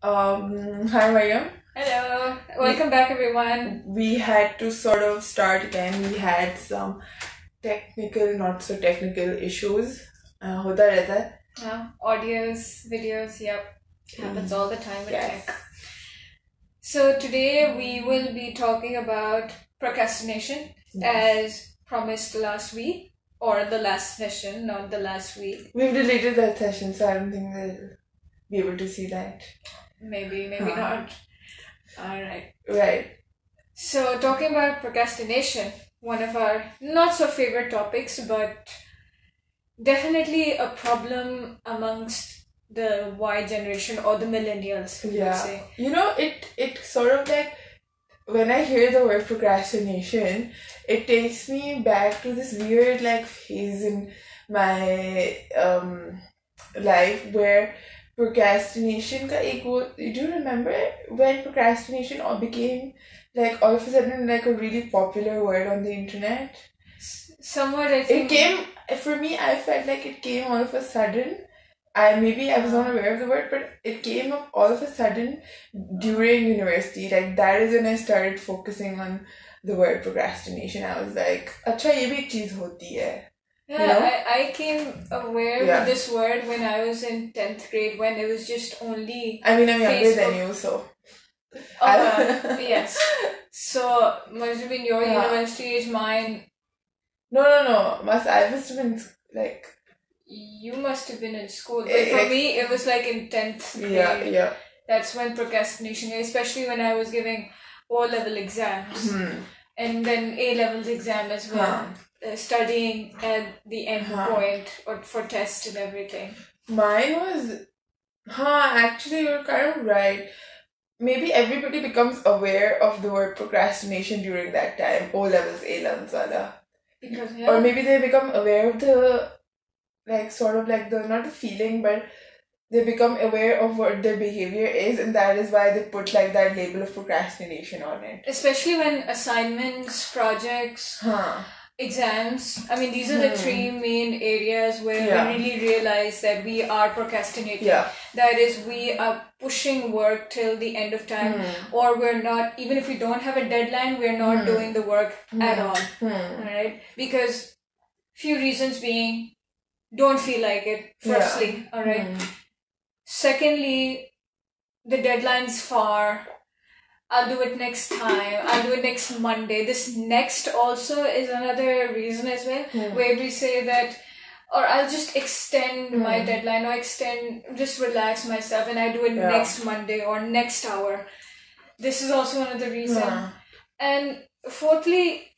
Hi Mariam. Hello, welcome back everyone. We had to sort of start again. We had some technical, not so technical issues. होता रहता है. Audios, videos, yep, happens all the time with Yes. tech. So today we will be talking about procrastination as promised last week, or the last session, not the last week. We've deleted that session, so I don't think we'll be able to see that. Maybe not. Alright. Right. So talking about procrastination, one of our not so favorite topics, but definitely a problem amongst the Y generation or the millennials, we would say. You know, it sort of like, when I hear the word procrastination, it takes me back to this weird like phase in my life where procrastination ka ek wo, do you remember when procrastination all became like all of a sudden like a really popular word on the internet? Somewhat, I think. It came, for me, I felt like it came all of a sudden. I was not aware of the word, but it came up all of a sudden during university. Like that is when I started focusing on the word procrastination. I was like, "Acha, ye bhi ek cheez hoti hai." Yeah, you know? I came aware with this word when I was in 10th grade, when it was just only I mean, I'm younger Facebook. than you, so. Yes. So, must have been your university age, mine. No. I must have been like. You must have been in school. But for me, it was like in 10th grade. Yeah. That's when procrastination, especially when I was giving O-level exams. And then A-levels exam as well. Studying at the end point or for tests and everything. Mine was, actually you're kind of right. Maybe everybody becomes aware of the word procrastination during that time. O-levels, A-levels wala. Because, Or maybe they become aware of the, like sort of like the, not the feeling, but they become aware of what their behavior is, and that is why they put like that label of procrastination on it. Especially when assignments, projects, exams, I mean, these are the three main areas where we really realize that we are procrastinating. That is, we are pushing work till the end of time, or we're not, even if we don't have a deadline, we're not doing the work at all. Right? Because few reasons being, don't feel like it, firstly, alright? Secondly, the deadline's far. I'll do it next time. I'll do it next Monday. This next also is another reason as well, where we say that, or I'll just extend my deadline, or just relax myself, and I do it next Monday or next hour. This is also another reason. And fourthly,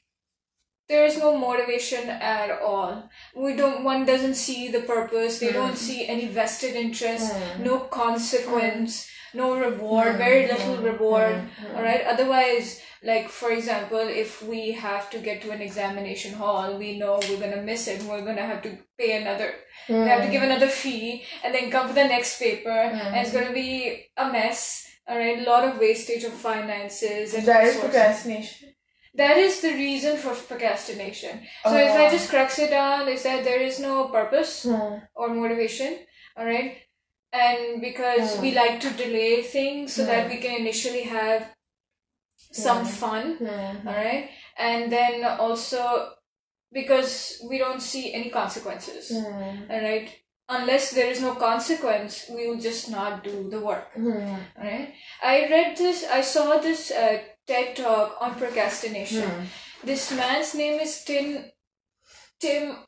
there is no motivation at all. One doesn't see the purpose. They don't see any vested interest, no consequence. No reward, very little reward, alright? Otherwise, like for example, if we have to get to an examination hall, we know we're gonna miss it, we're gonna have to pay another, we have to give another fee, and then come for the next paper, and it's gonna be a mess, alright? A lot of wastage of finances and that is procrastination. That is the reason for procrastination. So if I just crux it down, is that there is no purpose or motivation, alright? And because we like to delay things so that we can initially have some fun, alright? And then also because we don't see any consequences, alright? Unless there is no consequence, we will just not do the work, alright? I saw this TED talk on procrastination. This man's name is Tim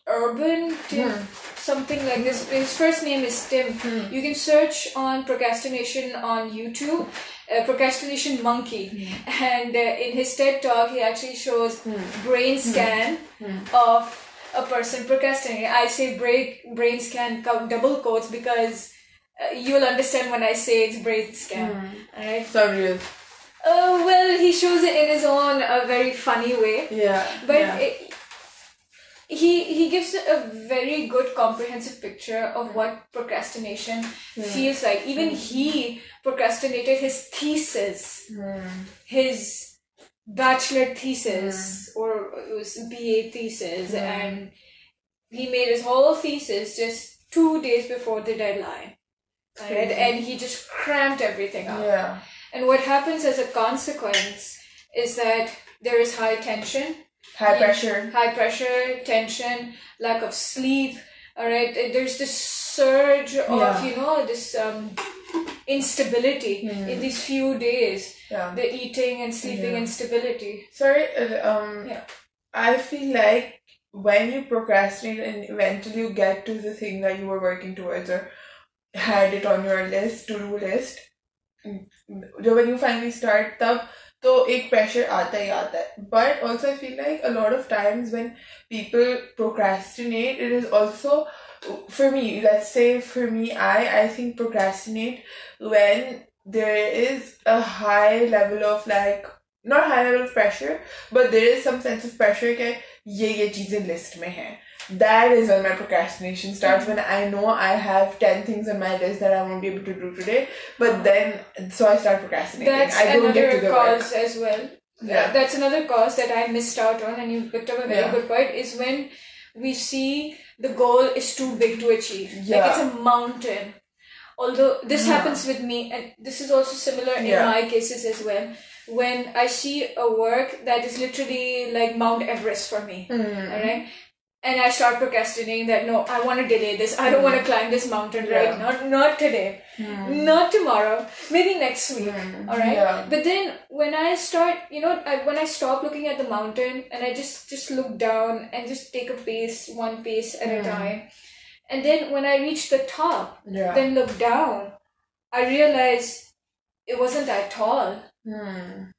Urban, something like this. His first name is Tim. You can search on procrastination on YouTube, procrastination monkey. And in his TED talk, he actually shows brain scan of a person procrastinating. I say brain scan double quotes because you'll understand when I say it's brain scan. Alright? So real. Well, he shows it in his own very funny way. But he gives a very good comprehensive picture of what procrastination feels like. Even he procrastinated his thesis, his bachelor thesis, or it was BA thesis, and he made his whole thesis just 2 days before the deadline. right? And he just cramped everything up. Yeah. And what happens as a consequence is that there is high tension. High pressure, tension, lack of sleep, all right? There's this surge of, this instability in these few days. Yeah. The eating and sleeping instability. Sorry, I feel like when you procrastinate and eventually you get to the thing that you were working towards or had it on your to-do list, when you finally start तब तो एक pressure आता ही आता है. But also I feel like a lot of times when people procrastinate, it is also, for me, let's say for me, I think procrastinate when there is a high level of not high level of pressure, but there is some sense of pressure कि ये चीजें list में हैं. That is when my procrastination starts, when I know I have 10 things on my list that I won't be able to do today, but then, so I start procrastinating. That's I don't get to the cause work. as well. Yeah. That's another cause that I missed out on, and you picked up a very good point, is when we see the goal is too big to achieve. Yeah. Like it's a mountain. Although this happens with me, and this is also similar in my cases as well. When I see a work that is literally like Mount Everest for me, alright? And I start procrastinating that, no, I want to delay this. I don't want to climb this mountain right now. Not today. Not tomorrow. Maybe next week. Alright? Yeah. But then when I start, when I stop looking at the mountain and I just look down and just take one pace at a time. And then when I reach the top, then look down, I realize it wasn't that tall.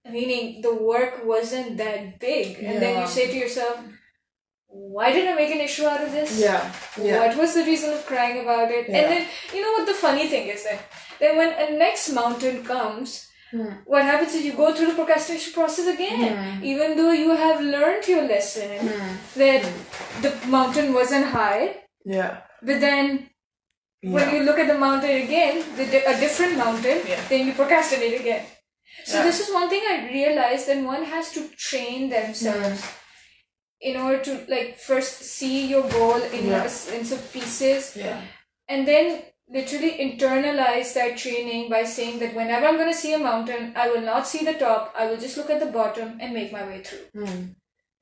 Meaning the work wasn't that big. And then you say to yourself, why did I make an issue out of this? What was the reason of crying about it? And then, you know what the funny thing is then when a next mountain comes, what happens is you go through the procrastination process again. Even though you have learned your lesson that the mountain wasn't high. But then when you look at the mountain again, a different mountain, then you procrastinate again. So this is one thing I realized, that one has to train themselves in order to first see your goal in some pieces, and then literally internalize that training by saying that whenever I'm going to see a mountain, I will not see the top, I will just look at the bottom and make my way through.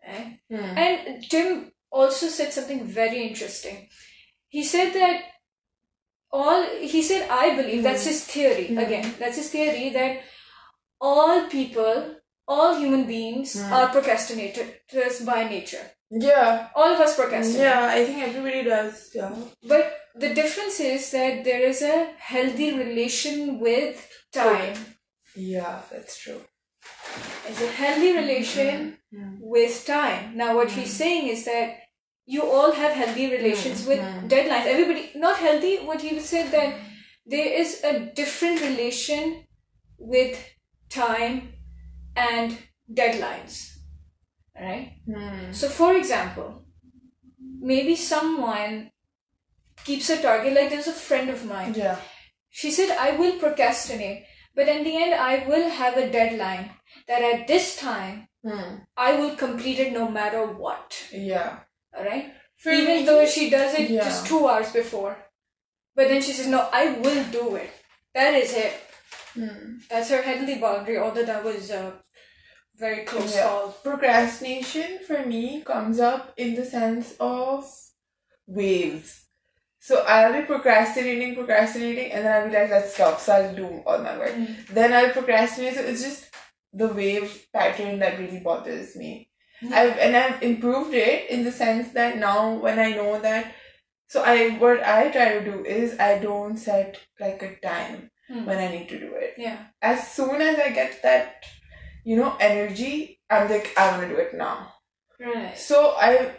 Right? And Tim also said something very interesting. He said that I believe, that's his theory, again, that's his theory, that all human beings are procrastinators by nature. Yeah. All of us procrastinate. Yeah, I think everybody does. Yeah. But the difference is that there is a healthy relation with time. Yeah, that's true. There's a healthy relation with time. Now, what he's saying is that you all have healthy relations with deadlines. Everybody, not healthy, what he said that there is a different relation with time and deadlines. Alright? So, for example, maybe someone keeps a target, like there's a friend of mine. Yeah. She said, I will procrastinate, but in the end, I will have a deadline that at this time, I will complete it no matter what. Yeah. Alright? Even though she does it just 2 hours before. But then she says, no, I will do it. That is it. That's her healthy boundary, although that was a very close call. Procrastination for me comes up in the sense of waves. So I'll be procrastinating, and then I'll be like, let's stop. So I'll do all my work. Then I'll procrastinate. So it's just the wave pattern that really bothers me. I've improved it in the sense that now when I know that, what I try to do is I don't set like a time when I need to do it. Yeah. As soon as I get that, energy, I'm like, I want to do it now. Right. So I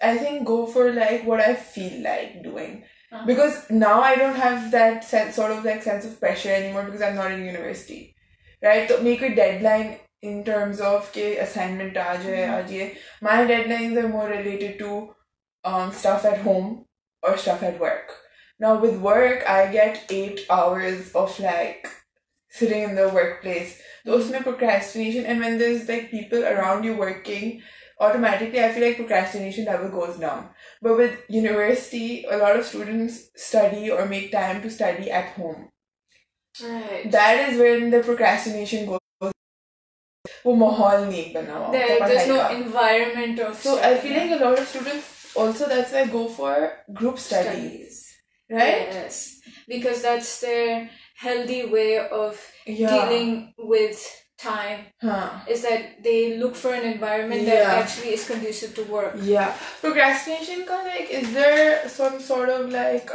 think go for like what I feel like doing. Because now I don't have that sense of pressure anymore because I'm not in university. Right? So make a deadline in terms of assignment aaje. My deadlines are more related to stuff at home or stuff at work. Now with work, I get 8 hours of sitting in the workplace. Those my procrastination, and when there's people around you working automatically I feel like procrastination level goes down. But with university, a lot of students study or make time to study at home. Right. That is when the procrastination goes. वो माहौल नहीं बना हुआ there's no environment of so I feel like a lot of students also that's why go for group studies. Right? Yes, because that's their healthy way of dealing with time. Is that they look for an environment that actually is conducive to work. Yeah. Procrastination ka, like, is there some sort of like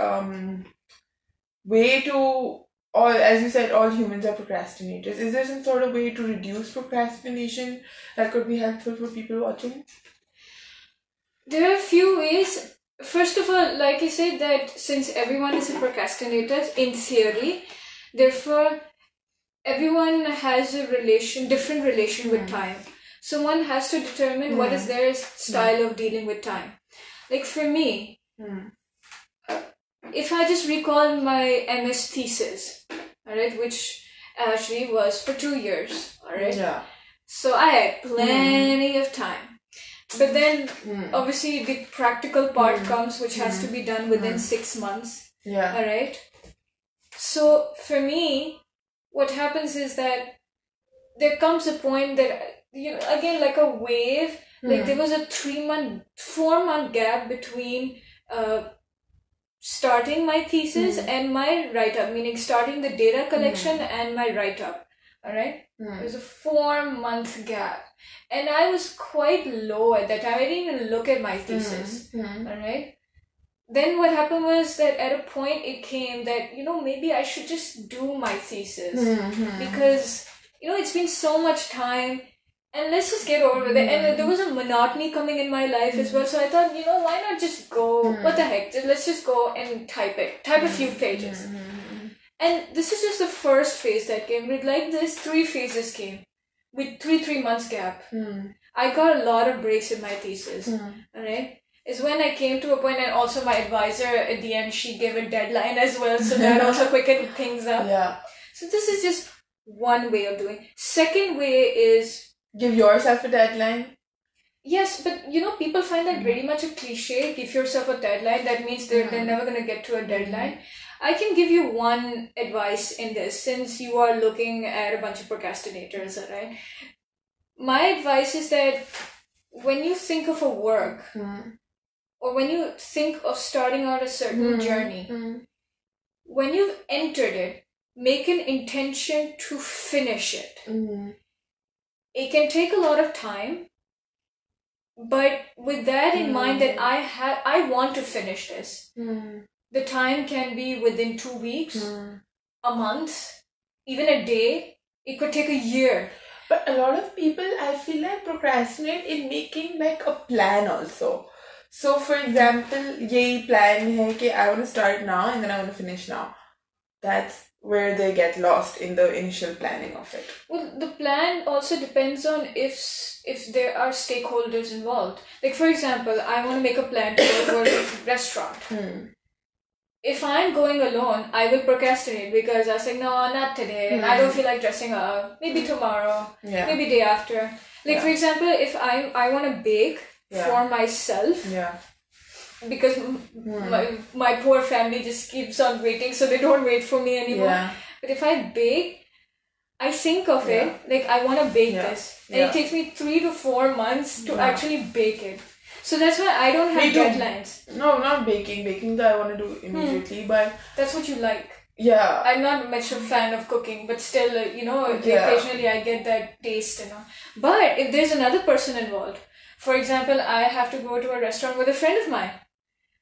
way to, or as you said, all humans are procrastinators. Is there some sort of way to reduce procrastination that could be helpful for people watching? There are a few ways. First of all, like you said, that since everyone is a procrastinator in theory, therefore everyone has a different relation with time. So one has to determine what is their style of dealing with time. Like for me, if I just recall my MS thesis, alright, which actually was for 2 years, alright? Yeah. So I had plenty of time. But then, obviously, the practical part comes, which has to be done within 6 months. Yeah. Alright? So, for me, what happens is that there comes a point that, again, like a wave, like there was a 4-month gap between starting my thesis and my write-up, meaning starting the data collection and my write-up. Alright? There's a 4-month gap. And I was quite low at that time. I didn't even look at my thesis. Alright? Then what happened was that at a point it came that, maybe I should just do my thesis. Because, it's been so much time and let's just get over with it. And there was a monotony coming in my life as well. So I thought, why not just go, what the heck, let's just go and type a few pages. And this is just the first phase that came. With like this, 3 phases came. With 3 months gap. I got a lot of breaks in my thesis. Alright? Is when I came to a point, and also my advisor at the end, she gave a deadline as well. So that also quickened things up. Yeah. So this is just one way of doing. Second way is... give yourself a deadline. Yes, but people find that very much a cliche. Give yourself a deadline. That means they're never going to get to a deadline. I can give you one advice in this, since you are looking at a bunch of procrastinators, alright? My advice is that when you think of a work, or when you think of starting out a certain journey, when you've entered it, make an intention to finish it. It can take a lot of time, but with that in mind that I want to finish this. The time can be within 2 weeks, a month, even a day. It could take a year. But a lot of people, I feel like, procrastinate in making like a plan also. So for example, yehi plan hai ki I want to start now and then I want to finish now. That's where they get lost in the initial planning of it. Well, the plan also depends on if there are stakeholders involved. Like for example, I want to make a plan to go to a restaurant. If I'm going alone, I will procrastinate because I say, no, not today. I don't feel like dressing up. Maybe tomorrow. Maybe day after. Like for example, if I want to bake for myself. Because my poor family just keeps on waiting, so they don't wait for me anymore. But if I bake, I think of it, like I want to bake this. And it takes me 3 to 4 months to actually bake it. So that's why I don't have deadlines. No, not baking. Baking that I want to do immediately, but... That's what you like. Yeah. I'm not much a fan of cooking, but still, occasionally I get that taste, But if there's another person involved, for example, I have to go to a restaurant with a friend of mine.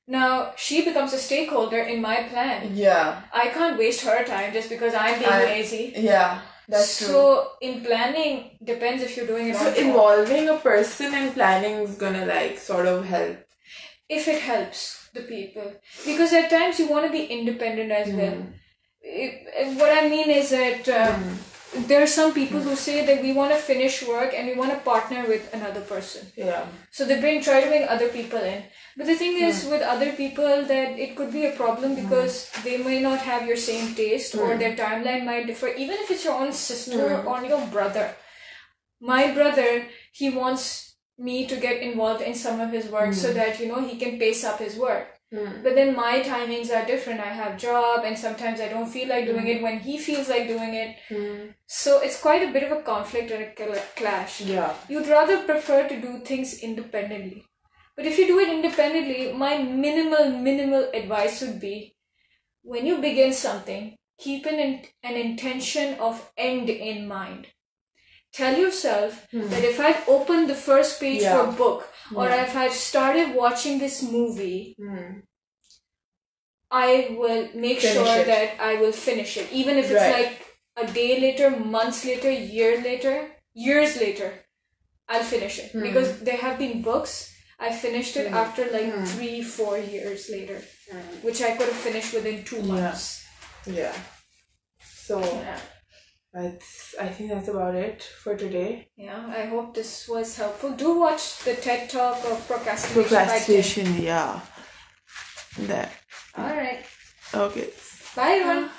Now, she becomes a stakeholder in my plan. Yeah. I can't waste her time just because I'm being lazy. Yeah. That's true. So, in planning, depends if you're doing it on your own. So, involving a person in planning is gonna sort of help. If it helps the people. Because at times you want to be independent as well. What I mean is that there are some people who say that we want to finish work and we want to partner with another person. Yeah. So they try to bring other people in. But the thing is with other people that it could be a problem because they may not have your same taste or their timeline might differ. Even if it's your own sister or your brother. My brother, he wants me to get involved in some of his work so that, you know, he can pace up his work. But then my timings are different. I have job and sometimes I don't feel like doing it when he feels like doing it. So it's quite a bit of a conflict and a clash. Yeah. You'd rather prefer to do things independently. But if you do it independently, my minimal advice would be, when you begin something, keep an intention of end in mind. Tell yourself that if I've opened the first page for a book, or if I've started watching this movie, I will make sure that I will finish it. Even if it's like a day later, months later, years later, I'll finish it. Because there have been books, I finished it after like 3-4 years later, which I could have finished within 2 months. Yeah. So... I think that's about it for today. Yeah, I hope this was helpful. Do watch the TED Talk of Procrastination. Procrastination, yeah. That. Alright. Okay. Bye everyone.